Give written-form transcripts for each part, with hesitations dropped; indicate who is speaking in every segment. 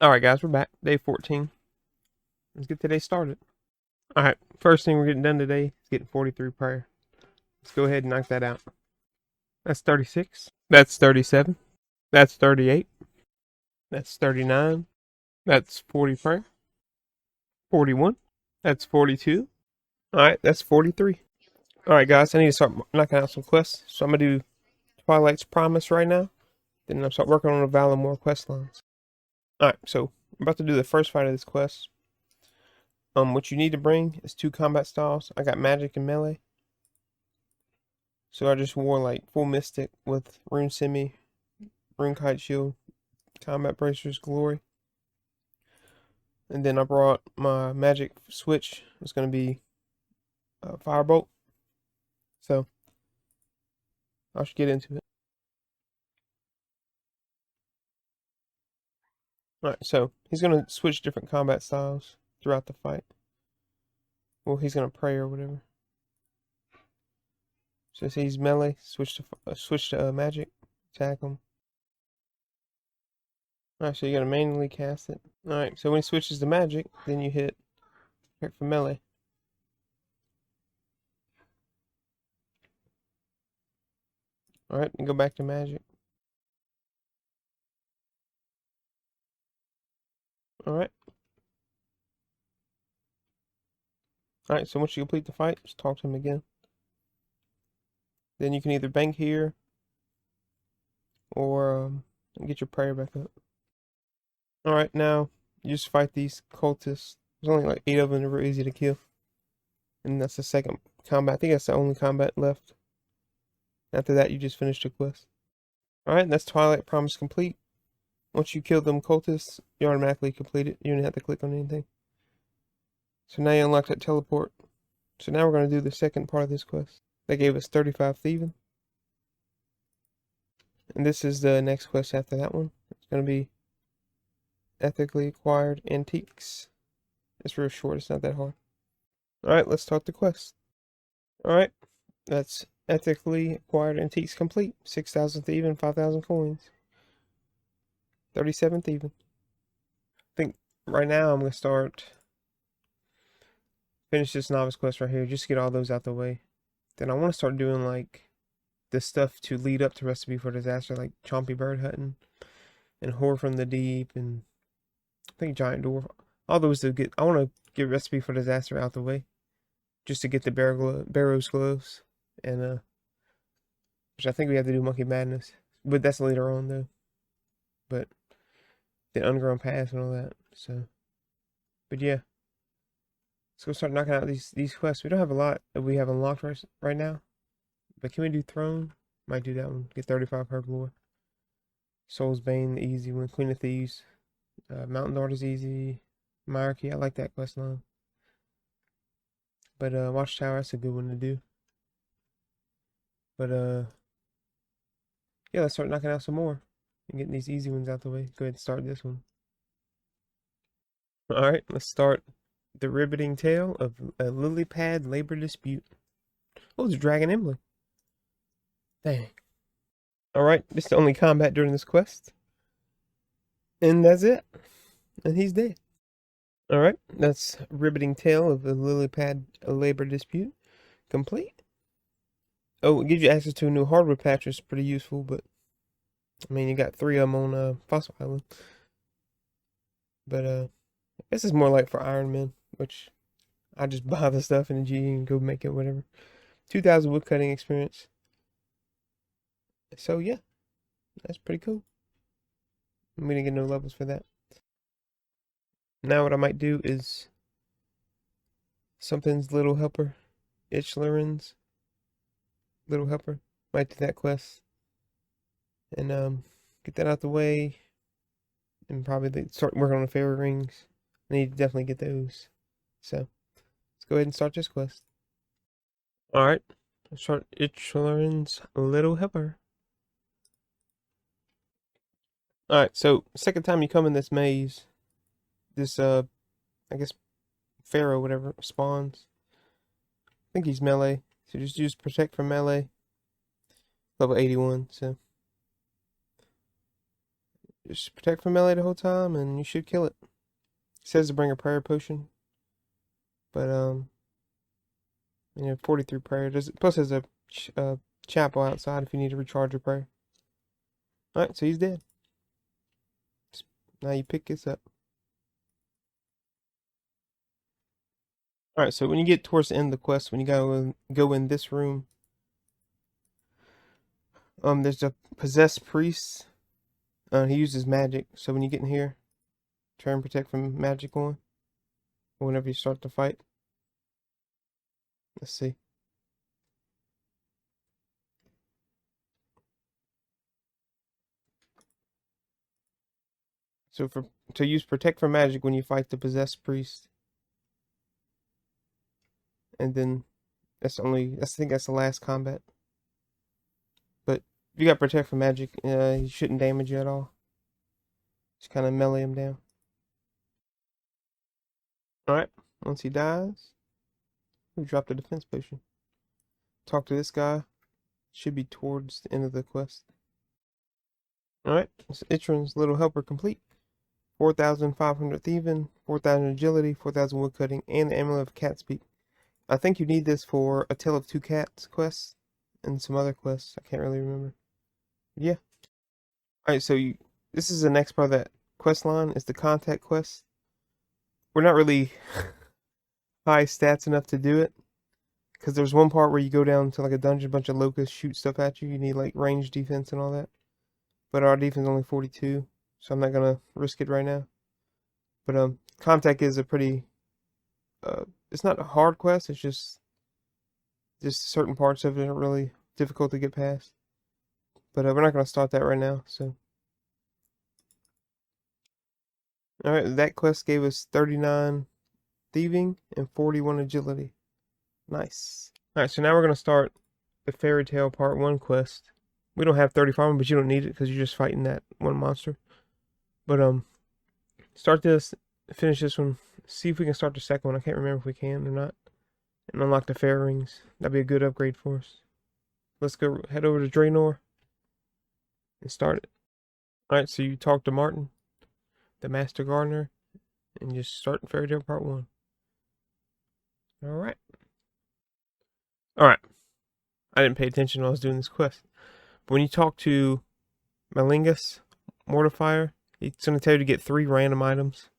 Speaker 1: Alright guys, we're back. Day 14. Let's get today started. Alright, first thing we're getting done today is getting 43 prayer. Let's go ahead and knock that out. That's 36. That's 37. That's 38. That's 39. That's 40 prayer. 41. That's 42. Alright, that's 43. Alright guys, I need to start knocking out some quests. So I'm going to do Twilight's Promise right now. Then I'll start working on the Valimore quest lines. Alright, so I'm about to do the first fight of this quest. What you need to bring is 2 combat styles. I got magic and melee. So I just wore like full mystic with rune semi, rune kite shield, combat bracers, glory. And then I brought my magic switch. It's gonna be firebolt. So I should get into it. Alright, so he's gonna switch different combat styles throughout the fight. Well, he's gonna pray or whatever. So he's melee, switch to magic, attack him. Alright, so you gotta manually cast it. Alright, so when he switches to magic, then you hit for melee. Alright, and go back to magic. Alright. Alright, so once you complete the fight, just talk to him again. Then you can either bank here or get your prayer back up. Alright, now you just fight these cultists. There's only like 8 of them, they're real easy to kill. And that's the second combat. I think that's the only combat left. After that, you just finish the quest. Alright, that's Twilight Promise complete. Once you kill them cultists, you automatically complete it. You don't have to click on anything. So now you unlock that teleport. So now we're going to do the second part of this quest. That gave us 35 thieving. And this is the next quest after that one. It's going to be ethically acquired antiques. It's real short, it's not that hard. Alright, let's start the quest. Alright, that's ethically acquired antiques complete. 6,000 thieving, 5,000 coins. 37 thieving. I think right now I'm going to finish this novice quest right here. Just get all those out the way. Then I want to start doing like the stuff to lead up to Recipe for Disaster, like Chompy Bird hunting and Horror from the Deep, and I think Giant Dwarf. All those to get. I want to get Recipe for Disaster out the way, just to get the Barrow's gloves, and which I think we have to do Monkey Madness, but that's later on though. But the Underground Pass and all that. So, but yeah, let's go start knocking out these quests. We don't have a lot that we have unlocked right now, but can we do Throne? Might do that one. Get 35 per lore. Soul's Bane, the easy one. Queen of Thieves. Mountain Daughter's easy. Monarchy, I like that quest line. But Watchtower, that's a good one to do. But yeah, let's start knocking out some more and getting these easy ones out the way. Go ahead and start this one. Alright, let's start the riveting tale of a lily pad labor dispute. Oh, it's a dragon emblem. Dang. Alright, this is the only combat during this quest. And that's it. And he's dead. Alright, that's riveting tale of a lily pad labor dispute complete. Oh, it gives you access to a new hardwood patch, which is pretty useful, but I mean, you got 3 of them on Fossil Island. But this is more like for Iron Man, which I just buy the stuff in the G and go make it, whatever. 2,000 woodcutting experience. So yeah, that's pretty cool. We didn't get no levels for that. Now what I might do is something's Little Helper, Itchlerin's Little Helper. Might do that quest and get that out the way, and probably start working on the fairy rings. I need to definitely get those. So let's go ahead and start this quest. All right, let's start Itchlerin's Little Helper. All right, so second time you come in this maze, this I guess Pharaoh whatever spawns. I think he's melee, so just use protect from melee. Level 81, so Just protect from melee the whole time, and you should kill it. It says to bring a prayer potion, but 43 prayer. Plus there's a chapel outside if you need to recharge your prayer. All right, so he's dead. Now you pick this up. All right, so when you get towards the end of the quest, when you go in this room, there's a possessed priest. He uses magic, so when you get in here, turn protect from magic on. Whenever you start the fight. Let's see. So to use protect from magic when you fight the possessed priest, and then I think that's the last combat. But if you got protect from magic, he shouldn't damage you at all. Just kind of melee him down. All right. Once he dies, we drop the defense potion. Talk to this guy. Should be towards the end of the quest. All right. So Itron's little helper complete. 4,500 thieving, 4,000 agility, 4,000 woodcutting, and the amulet of cat speak. I think you need this for A Tale of Two Cats quest and some other quests. I can't really remember. Yeah. Alright, so this is the next part of that quest line. It's the contact quest. We're not really high stats enough to do it. Because there's one part where you go down to like a dungeon, a bunch of locusts shoot stuff at you. You need like range defense and all that. But our defense is only 42. So I'm not gonna risk it right now. But contact is a pretty it's not a hard quest, it's just certain parts of it are really difficult to get past. But we're not gonna start that right now, so. Alright, that quest gave us 39 thieving and 41 agility. Nice. Alright, so now we're gonna start the Fairy Tale Part 1 quest. We don't have 30 farming, but you don't need it because you're just fighting that one monster. But start this, finish this one, see if we can start the second one. I can't remember if we can or not. And unlock the fair rings. That'd be a good upgrade for us. Let's go head over to Draenor and start it. Alright, so you talk to Martin, the Master Gardener, and just start Fairy Tale Part 1. Alright. Alright. I didn't pay attention when I was doing this quest. But when you talk to Malingus, Mortifier, it's going to tell you to get 3 random items.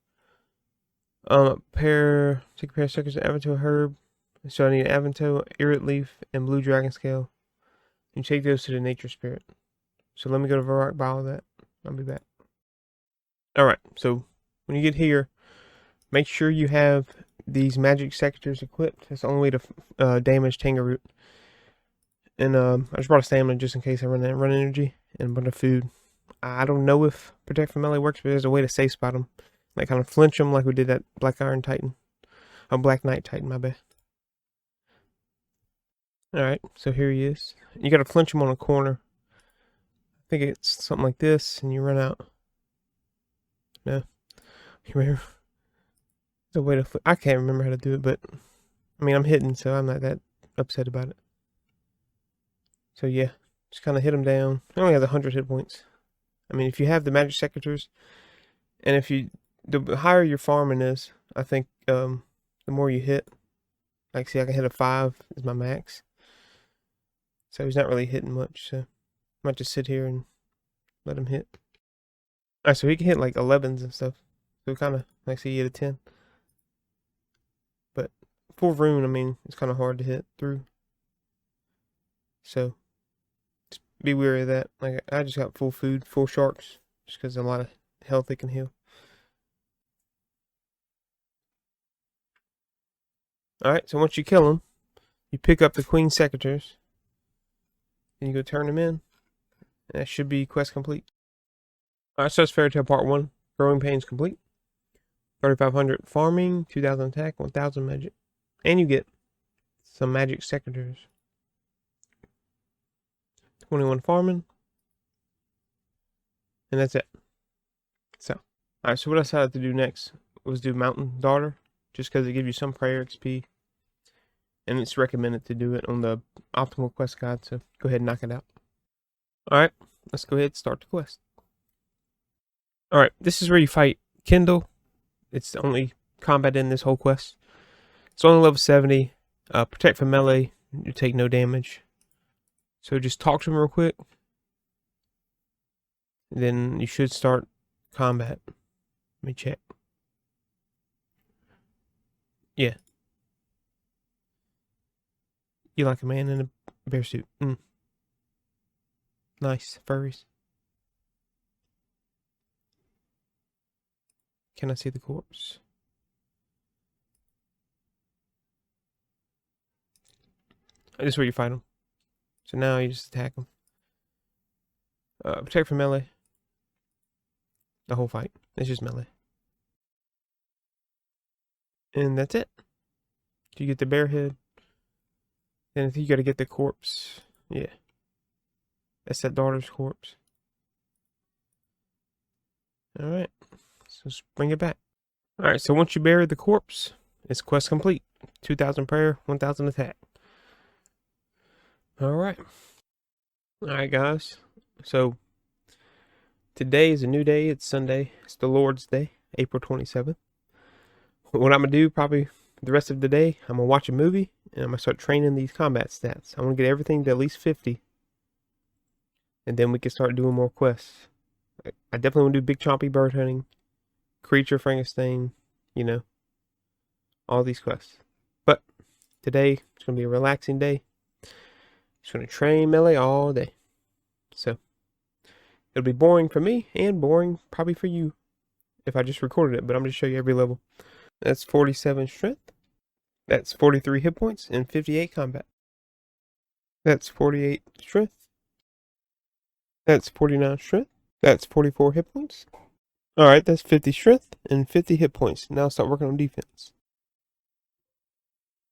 Speaker 1: Take a pair of stickers, Avanto herb. So I need an Avanto, Irit leaf, and blue dragon scale. You take those to the nature spirit. So let me go to Varrock, buy all that. I'll be back. Alright, so when you get here, make sure you have these magic sectors equipped. That's the only way to damage Tangaroot. And I just brought a stamina just in case I run energy and a bunch of food. I don't know if Protect from Melee works, but there's a way to safe spot them. Like kind of flinch them like we did that Black Iron Titan. Oh, Black Knight Titan, my bad. Alright, so here he is. You gotta flinch him on a corner. I think it's something like this, and you run out. No. You remember? There's a way to I can't remember how to do it, but I mean, I'm hitting, so I'm not that upset about it. So yeah, just kind of hit him down. He only has 100 hit points. I mean, if you have the magic secators, and the higher your farming is, I think the more you hit. Like, see, I can hit a 5 is my max. So he's not really hitting much, so I might just sit here and let him hit. Alright, so he can hit like 11s and stuff. So kind of, like, see, he hit a 10. But full rune, I mean, it's kind of hard to hit through. So just be wary of that. Like, I just got full food, full sharks, just because a lot of health they can heal. Alright, so once you kill them, you pick up the Queen Secators, and you go turn them in. And that should be quest complete. Alright, so that's Fairy Tale Part 1. Growing Pains complete. 3,500 farming, 2,000 attack, 1,000 magic. And you get some magic secators. 21 farming. And that's it. So, alright, so what I decided to do next was do Mountain Daughter. Just because it gives you some prayer XP. And it's recommended to do it on the optimal quest guide, so go ahead and knock it out. Alright, let's go ahead and start the quest. Alright, this is where you fight Kindle. It's the only combat in this whole quest. It's only level 70. Protect from melee. You take no damage. So just talk to him real quick. Then you should start combat. Let me check. Yeah. You like a man in a bear suit. Nice. Furries. Can I see the corpse? This is where you fight him. So now you just attack him. Protect from melee. The whole fight. It's just melee. And that's it. You get the bear head. Then I think you gotta get the corpse. Yeah. That's that daughter's corpse. Alright. So let's bring it back. Alright, so once you bury the corpse, it's quest complete. 2,000 prayer, 1,000 attack. Alright. Alright, guys. So, today is a new day. It's Sunday. It's the Lord's Day, April 27th. What I'm going to do probably the rest of the day, I'm going to watch a movie, and I'm going to start training these combat stats. I want to get everything to at least 50. And then we can start doing more quests. I definitely want to do big chompy bird hunting, creature Frankenstein, you know, all these quests. But today, it's going to be a relaxing day. Just going to train melee all day. So, it'll be boring for me and boring probably for you if I just recorded it, but I'm going to show you every level. That's 47 strength. That's 43 hit points and 58 combat. That's 48 strength. That's 49 strength. That's 44 hit points. Alright, that's 50 strength and 50 hit points. Now start working on defense.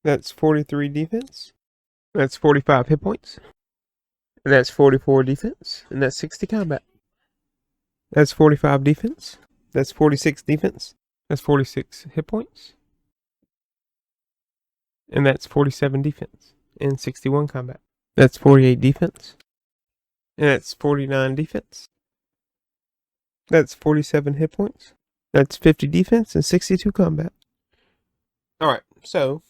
Speaker 1: That's 43 defense. That's 45 hit points. And that's 44 defense. And that's 60 combat. That's 45 defense. That's 46 defense. That's 46 hit points. And that's 47 defense. And 61 combat. That's 48 defense. And that's 49 defense. That's 47 hit points. That's 50 defense and 62 combat. Alright, so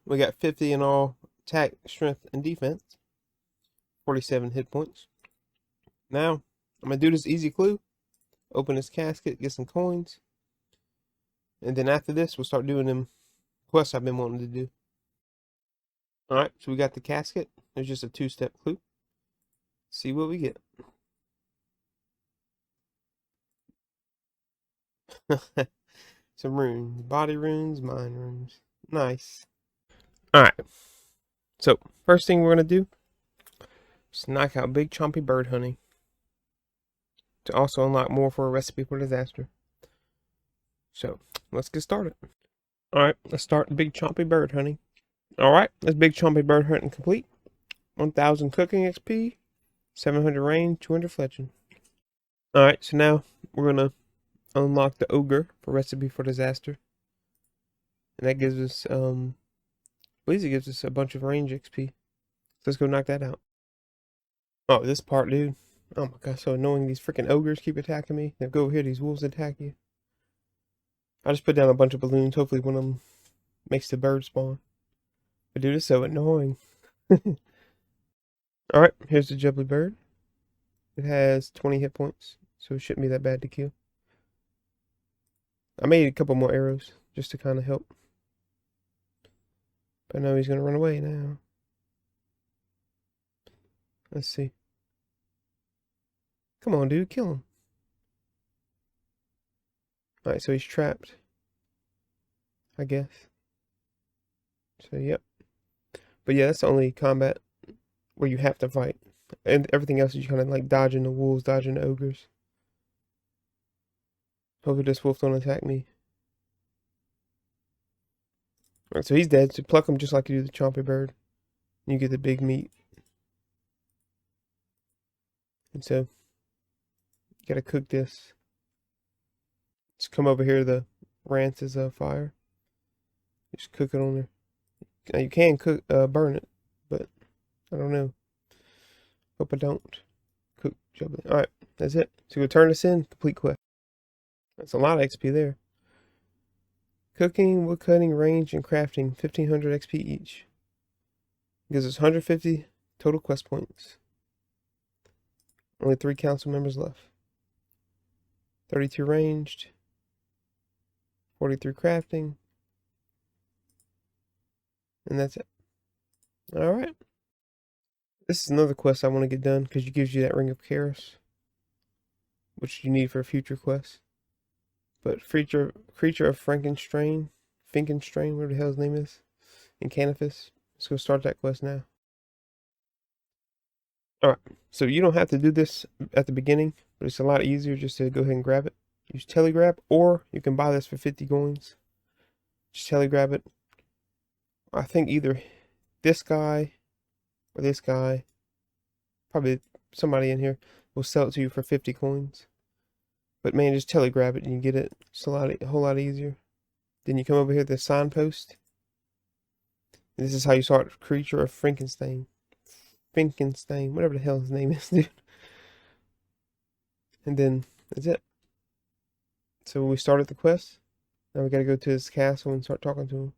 Speaker 1: we got 50 in all attack, strength, and defense. 47 hit points. Now, I'm going to do this easy clue. Open this casket, get some coins. And then after this, we'll start doing them quests I've been wanting to do. Alright, so we got the casket. There's just a 2-step clue. See what we get. Some runes. Body runes, mind runes. Nice. Alright. So, first thing we're going to do is knock out big chompy bird hunting. To also unlock more for a recipe for disaster. So, let's get started. Alright, let's start big chompy bird hunting. Alright, that's big chompy bird hunting complete. 1,000 cooking XP, 700 range, 200 fletching. Alright, so now we're going to unlock the ogre for recipe for disaster. And that gives us, at least it gives us a bunch of range XP. So let's go knock that out. Oh, this part, dude. Oh my god, so annoying. These freaking ogres keep attacking me. Now go over here, these wolves attack you. I just put down a bunch of balloons. Hopefully one of them makes the bird spawn. But dude, it's so annoying. Alright, here's the jubbly bird. It has 20 hit points, so it shouldn't be that bad to kill. I made a couple more arrows just to kind of help. But I know he's going to run away now. Let's see. Come on, dude, kill him. Alright, so he's trapped, I guess. So, yep. But yeah, that's the only combat where you have to fight. And everything else is kind of like dodging the wolves, dodging the ogres. Hopefully this wolf don't attack me. Alright, so he's dead. So pluck him just like you do the chompy bird. You get the big meat. And so, you gotta cook this. Just come over here, the ranch is fire. Just cook it on there. Now you can cook, burn it, but I don't know. Hope I don't. Cook jubbly. Alright, that's it. So go turn this in, complete quest. That's a lot of XP there. Cooking, wood cutting, range, and crafting, 1500 XP each. Gives us 150 total quest points. Only 3 council members left. 32 ranged, 43 crafting, and that's it. Alright. This is another quest I want to get done because it gives you that Ring of Chaos, which you need for a future quest. But creature of Finkenstrain, whatever the hell his name is, in Canifis. Let's go start that quest now. Alright, so you don't have to do this at the beginning, but it's a lot easier just to go ahead and grab it. Use telegrab, or you can buy this for 50 coins. Just telegrab it. I think either this guy or this guy, probably somebody in here, will sell it to you for 50 coins. But man, just telegrab it and you get it. It's a whole lot easier. Then you come over here to the signpost. And this is how you start Creature of Frankenstein. Whatever the hell his name is, dude. And then that's it. So we started the quest. Now we gotta go to his castle and start talking to him.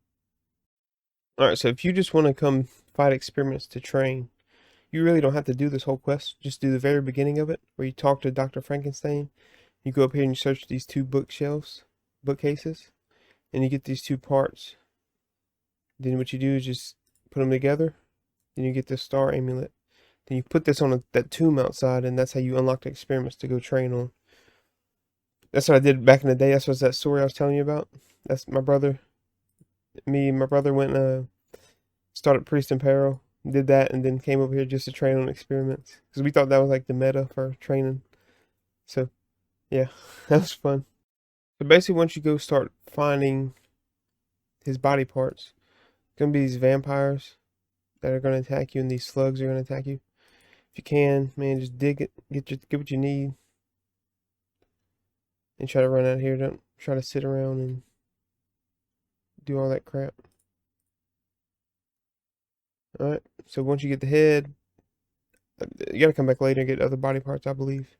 Speaker 1: Alright, so if you just want to come fight experiments to train, you really don't have to do this whole quest. Just do the very beginning of it, where you talk to Dr. Frankenstein. You go up here and you search these 2 bookcases, and you get these 2 parts. Then what you do is just put them together. Then you get the star amulet. Then you put this on that tomb outside, and that's how you unlock the experiments to go train on. That's what I did back in the day. That's what's that story I was telling you about. That's my brother. Me and my brother went started Priest in Peril, did that, and then came over here just to train on experiments. Because we thought that was like the meta for training. So, yeah, that was fun. So basically, once you go start finding his body parts, it's going to be these vampires that are going to attack you, and these slugs are going to attack you. If you can, man, just dig it, get what you need, and try to run out of here. Don't try to sit around and do all that crap. Alright, so once you get the head, you gotta come back later and get other body parts, I believe.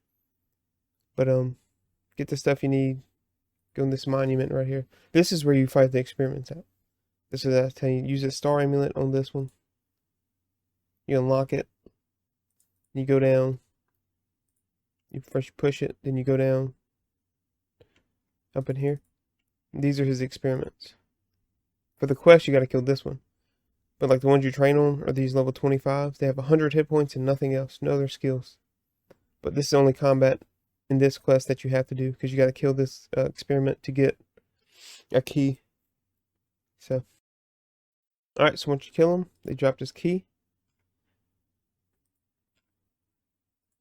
Speaker 1: But get the stuff you need. Go in this monument right here. This is where you fight the experiments at. This is what I was telling you. Use a star amulet on this one. You unlock it. You go down. You first push it, then you go down. Up in here. These are his experiments. For the quest, you gotta kill this one. But like the ones you train on are these level 25s. They have 100 hit points and nothing else. No other skills. But this is the only combat in this quest that you have to do, because you got to kill this experiment to get a key. So, alright, so once you kill them, they drop this key.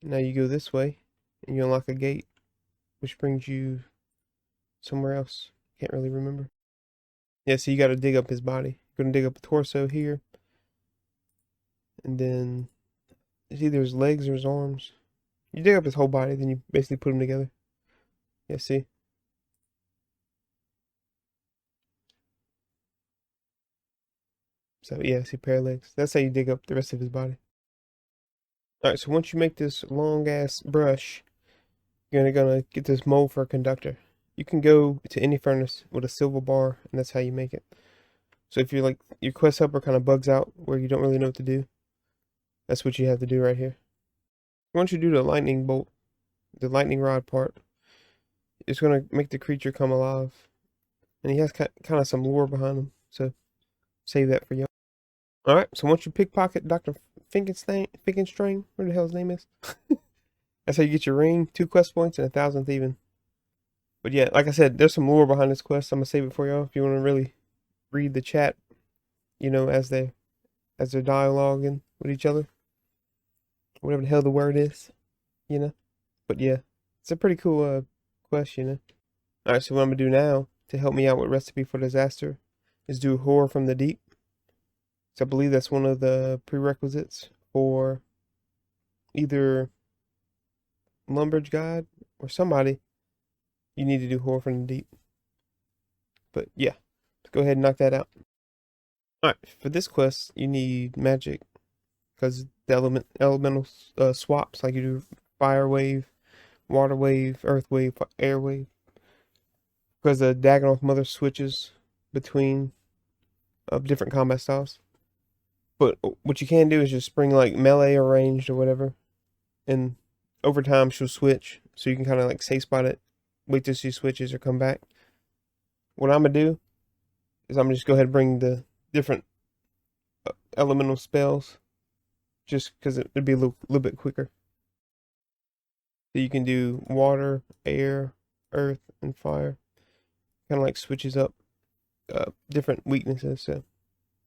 Speaker 1: Now you go this way, and you unlock a gate, which brings you somewhere else. Can't really remember. Yeah, so you got to dig up his body. You're going to dig up the torso here. And then it's either his legs or his arms. You dig up his whole body, then you basically put them together. Yeah, see? So, yeah, see, pair of legs. That's how you dig up the rest of his body. Alright, so once you make this long-ass brush, you're gonna get this mold for a conductor. You can go to any furnace with a silver bar, and that's how you make it. So if you're like, your quest helper kind of bugs out where you don't really know what to do, that's what you have to do right here. Once you do the lightning bolt, the lightning rod part, it's going to make the creature come alive. And he has kind of some lore behind him, so save that for y'all. Alright, so once you pickpocket Dr. Finkenstrain, where the hell his name is? That's how you get your ring, 2 quest points, and 1,000th even. But yeah, like I said, there's some lore behind this quest. I'm going to save it for y'all if you want to really read the chat, you know, as they're dialoguing with each other. Whatever the hell the word is, you know. But yeah, it's a pretty cool quest, you know. Alright, so what I'm going to do now to help me out with Recipe for Disaster is do Horror from the Deep. So I believe that's one of the prerequisites for either Lumbridge Guide or somebody. You need to do Horror from the Deep. But yeah, let's go ahead and knock that out. Alright, for this quest, you need magic. Because the elemental swaps, like you do fire wave, water wave, earth wave, air wave. Because the Dagannoth mother switches between different combat styles. But what you can do is just bring like melee or ranged or whatever. And over time she'll switch. So you can kind of like safe spot it. Wait till she switches or come back. What I'm going to do is I'm going to just go ahead and bring the different elemental spells. Just because it'd be a little bit quicker. So you can do water, air, earth, and fire. Kind of like switches up different weaknesses. So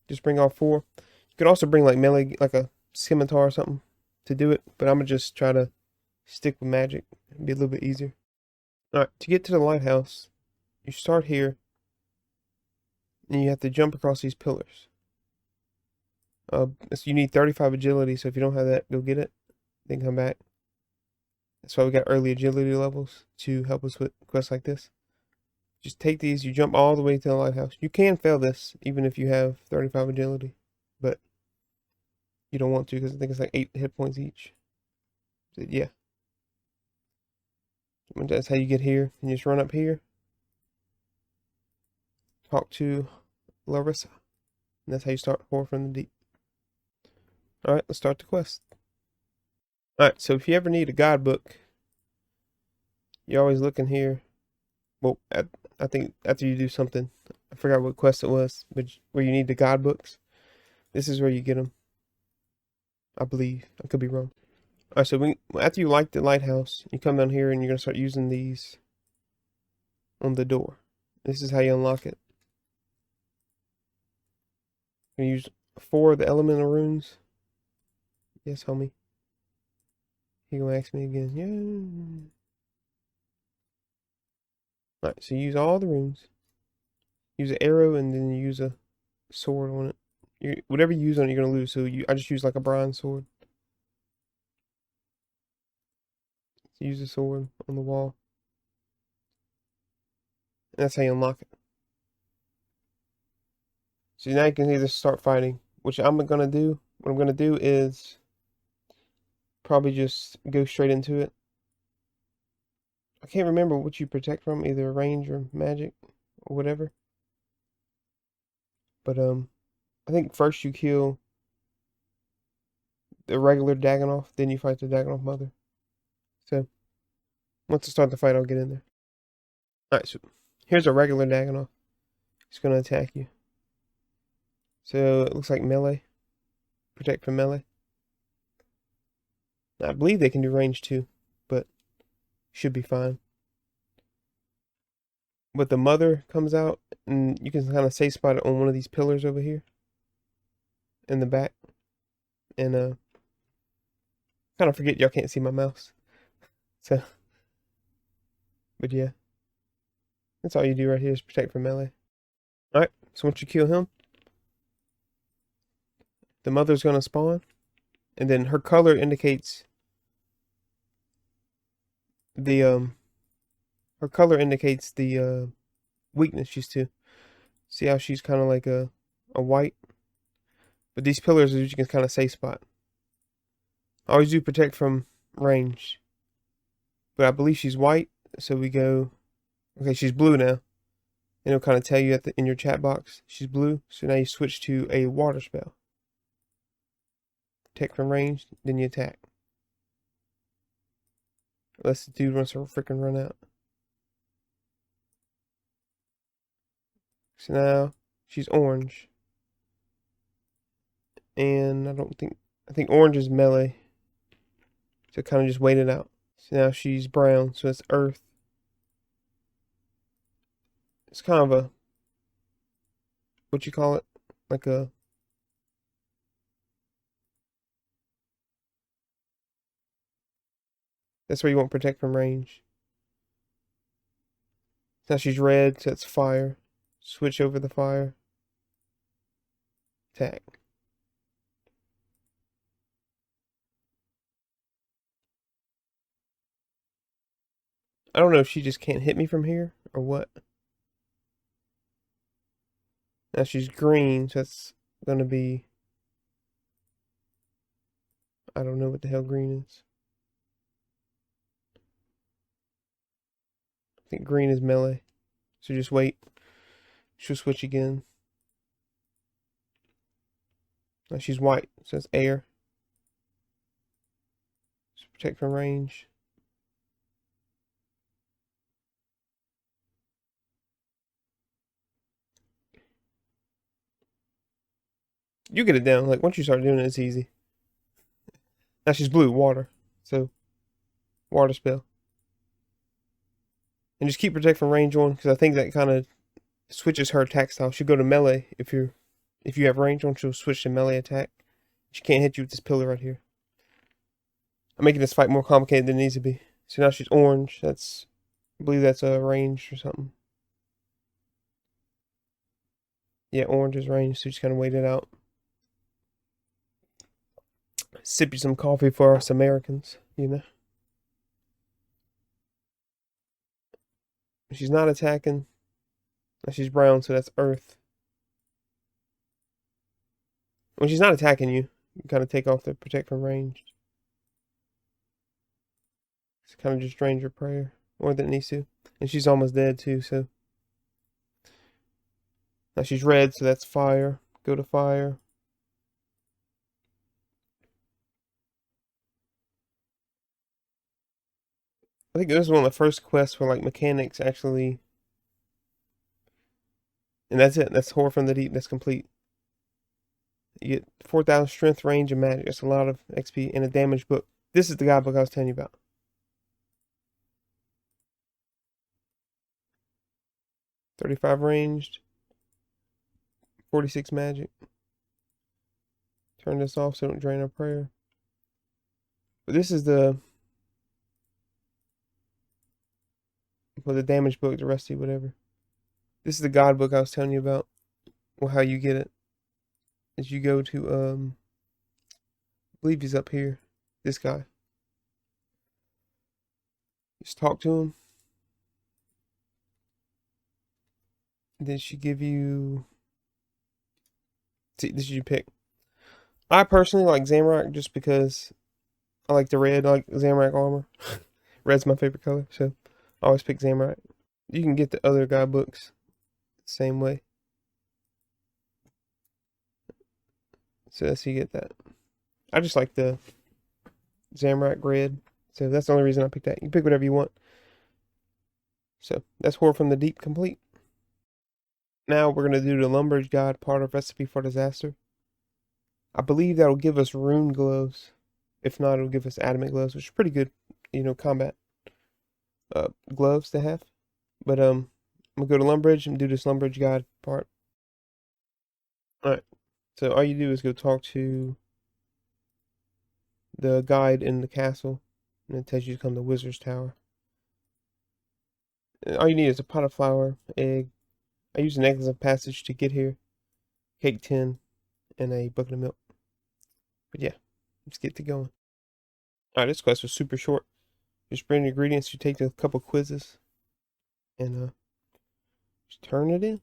Speaker 1: just bring all 4. You could also bring like melee, like a scimitar or something to do it. But I'm going to just try to stick with magic. It'd be a little bit easier. Alright, to get to the lighthouse, you start here. And you have to jump across these pillars. So you need 35 agility, so if you don't have that, go get it. Then come back. That's why we got early agility levels to help us with quests like this. Just take these, you jump all the way to the lighthouse. You can fail this, even if you have 35 agility. But you don't want to, because I think it's like 8 hit points each. So, yeah. That's how you get here. You just run up here. Talk to Larissa. And that's how you start Horror from the Deep. Alright, let's start the quest. Alright, so if you ever need a guidebook, you're always looking here. Well, I think after you do something, I forgot what quest it was, but where you need the guidebooks, this is where you get them. I believe. I could be wrong. Alright, so after you like the lighthouse, you come down here and you're going to start using these on the door. This is how you unlock it. You're going to use 4 of the elemental runes. Yes, homie. He gonna ask me again. Yeah. Alright, so use all the runes. Use an arrow and then you use a sword on it. Whatever you use on it, you're gonna lose. So I just use like a bronze sword. So use a sword on the wall. And that's how you unlock it. So now you can either start fighting, which I'm gonna do. What I'm gonna do is probably just go straight into it. I can't remember what you protect from, either range or magic or whatever. But I think first you kill the regular Dagannoth, then you fight the Dagannoth mother. So once I start the fight, I'll get in there. Alright, so here's a regular Dagannoth. He's gonna attack you. So it looks like melee. Protect from melee. Now, I believe they can do range too, but should be fine. But the mother comes out, and you can kind of safe spot it on one of these pillars over here in the back. And kind of forget y'all can't see my mouse. So, but yeah, that's all you do right here is protect from melee. All right, so once you kill him, the mother's gonna spawn, and then her color indicates the weakness she's to. See how she's kind of like a white, but these pillars you can kind of safe spot. I always do protect from range, but I believe she's white, so we go. Okay, she's blue now. And it'll kind of tell you in your chat box she's blue. So now you switch to a water spell. Protect from range, then you attack. Unless the dude wants to freaking run out. So now she's orange. And I think orange is melee. So kind of just wait it out. So now she's brown, so it's earth. It's kind of a, what you call it? Like a, that's where you want protect from range. Now she's red, so it's fire. Switch over the fire. Attack. I don't know if she just can't hit me from here or what. Now she's green, so that's gonna be, I don't know what the hell green is. I think green is melee. So just wait. She'll switch again. Now she's white. It says air. So protect from range. You get it down. Like once you start doing it, it's easy. Now she's blue, water. So water spell. And just keep protect from range on, because I think that kind of switches her attack style. She'll go to melee if you have range on. She'll switch to melee attack. She can't hit you with this pillar right here. I'm making this fight more complicated than it needs to be. So now she's orange. I believe that's a range or something. Yeah, orange is range, so just kind of wait it out. Sip you some coffee for us Americans, you know. She's not attacking. She's brown, so that's earth. When she's not attacking you, you kind of take off the protect from range. It's kind of just drains your prayer more than it needs to. And she's almost dead too, so. Now she's red, so that's fire. Go to fire. I think this is one of the first quests where like mechanics actually. And that's it. That's Horror from the Deep. That's complete. You get 4,000 strength, range, and magic. That's a lot of XP and a damage book. This is the guidebook I was telling you about. 35 ranged. 46 magic. Turn this off so don't drain our prayer. But this is the damage book, the rusty, whatever. This is the god book I was telling you about. Well, how you get it is you go to I believe he's up here. This guy. Just talk to him. And then she give you. See, this is you pick. I personally like Zamorak just because I like the red. I like Zamorak armor. Red's my favorite color, so I always pick Zamorak. You can get the other guidebooks the same way. So that's how you get that. I just like the Zamorak red, so that's the only reason I picked that. You can pick whatever you want. So that's Horror from the Deep complete. Now we're going to do the Lumber's Guide, part of Recipe for Disaster. I believe that'll give us rune gloves. If not, it'll give us adamant gloves, which is pretty good, combat gloves to have. But I'm going to go to Lumbridge and do this Lumbridge Guide part. Alright, so all you do is go talk to the guide in the castle, and it tells you to come to Wizard's Tower. And all you need is a pot of flour, egg. I use an exit passage to get here, cake tin, and a bucket of milk. But yeah, let's get to going. Alright, this quest was super short. Just bring the ingredients, you take a couple quizzes, and just turn it in.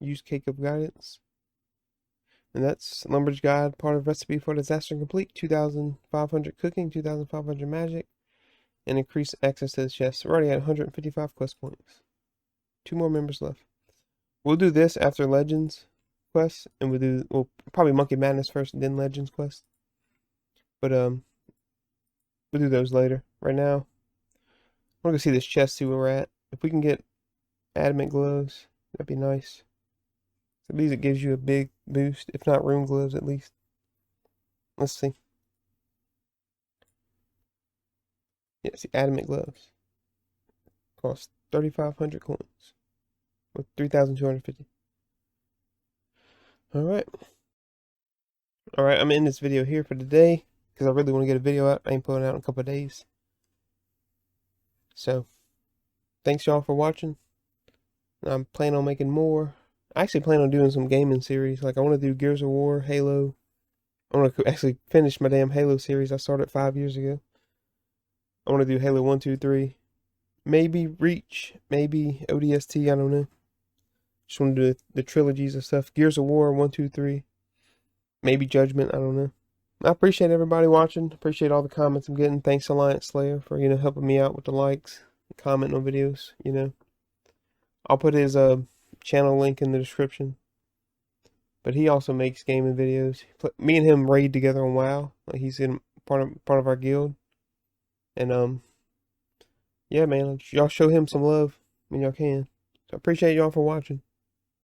Speaker 1: Use Cake of Guidance. And that's Lumber's Guide, part of Recipe for Disaster complete. 2,500 cooking, 2,500 magic, and increase access to the chest. We're already at 155 quest points. 2 more members left. We'll do this after Legends quest, and we'll probably Monkey Madness first, and then Legends quest. But we'll do those later. Right now, I want to go see this chest, see where we're at. If we can get adamant gloves, that'd be nice. At least it gives you a big boost, if not rune gloves at least. Let's see. Yeah, see, adamant gloves. Cost 3,500 coins. With 3,250. Alright. Alright, I'm in this video here for today, because I really want to get a video out. I ain't putting it out in a couple of days. So, thanks y'all for watching. I'm planning on making more. I actually plan on doing some gaming series. Like, I want to do Gears of War, Halo. I want to actually finish my damn Halo series I started 5 years ago. I want to do Halo 1, 2, 3. Maybe Reach. Maybe ODST. I don't know. Just want to do the trilogies of stuff. Gears of War, 1, 2, 3. Maybe Judgment. I don't know. I appreciate everybody watching. Appreciate all the comments I'm getting. Thanks, Alliance Slayer, for, helping me out with the likes, commenting on videos, I'll put his channel link in the description. But he also makes gaming videos. Me and him raid together on WoW. Like, he's in part of our guild. And yeah, man, y'all show him some love when y'all can. So I appreciate y'all for watching.